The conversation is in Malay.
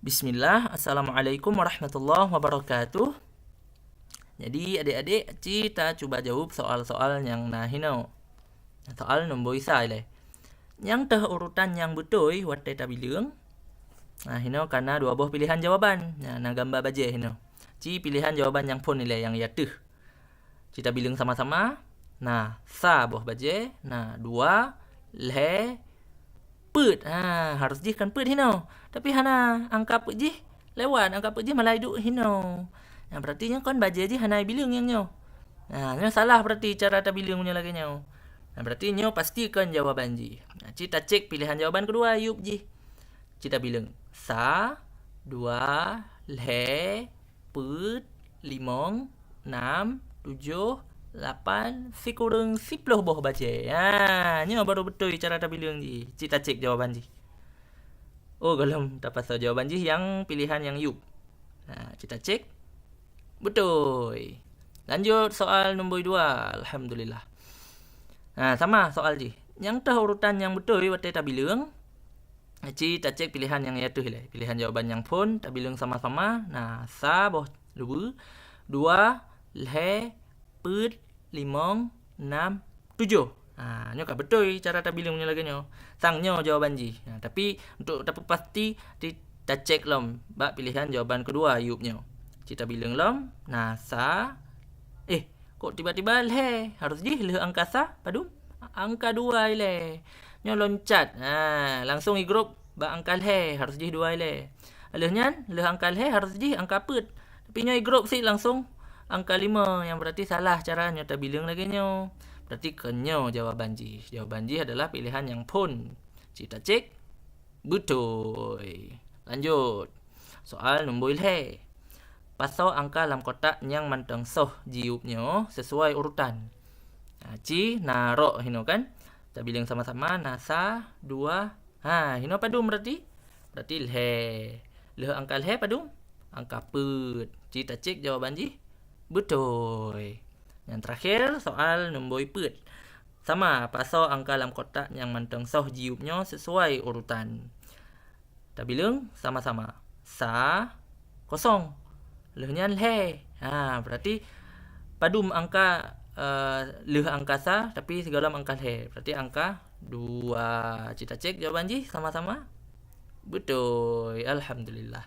Bismillah, Assalamualaikum warahmatullahi wabarakatuh. Jadi adik-adik, kita coba jawab soal-soal yang hino. Soal nombor isai le. Yang teh urutan yang betul watte ta bilang. Hino karena dua buah pilihan jawaban. Nah gambar baje hino. Ci pilihan jawaban yang pun nilai yang yatuh. Kita bilang sama-sama. Nah, sa buah baje. Nah, dua le put. Harus jih kan put hino. Tapi hana angka put jih lewat, angka put jih malah hidup hino. Nah, berarti kan baje jih hana bilang yang nyo. Nah, ini salah berarti cara ta bilang punya lagi nyo. Nah, berarti nyo pastikan jawaban jih. Nah, kita cek pilihan jawaban kedua yuk jih. Kita bilang sa, dua, le, put, limong, enam, tujuh, 8 kurang 10 buah baca. Nyo baru betul cara ta bilang ji. Kita cek jawaban ji. Oh, belum dapat jawaban ji yang pilihan yang yuk. Nah, kita cek. Betul. Lanjut soal nombor 2. Alhamdulillah. Nah, sama soal ji. Yang tah urutan yang betul watte ta bilang. Kita cek pilihan yang yatuh le. Pilihan jawaban yang pun ta bilang sama-sama. Nah, sa boh 2, le, put, limong, 6, 7. Nyo kan betul cara ta bilang punya lagi nyo. Sang nyo jawaban ji. Tapi untuk dapat pasti kita cek lom bak pilihan jawaban kedua yuk nyo. Kita bilang lom. Nah, sa kok tiba-tiba le harus ji le angka sa padum angka 2 le. Nyo loncat. Langsung i grup bak angka le harus ji 2 le. Alehnya le angka le harus ji angka put. Tapi nyo i grup sih langsung angka 5 yang berarti salah caranya ta bilang lagi nyo. Berarti kenyo jawaban ji. Jawaban ji adalah pilihan yang pun. Kita cek betul. Lanjut. Soal nombor le. Pasau angka dalam kotak yang manteng soh jiupnyo sesuai urutan. Ci narok hino kan. Ta bilang sama-sama nasa 2. Hino padum berarti le. Le angka le padum angka put. Kita cek jawaban ji. Betul. Yang terakhir soal nombor put. Sama pasal angka dalam kotak yang manteng soh jiupnyo sesuai urutan. Ta bilang sama-sama. Sa kosong. Lehnya le. Berarti padum angka leh angka sa tapi segala angka le. Berarti angka 2. Kita cek jawaban ji sama-sama. Betul. Alhamdulillah.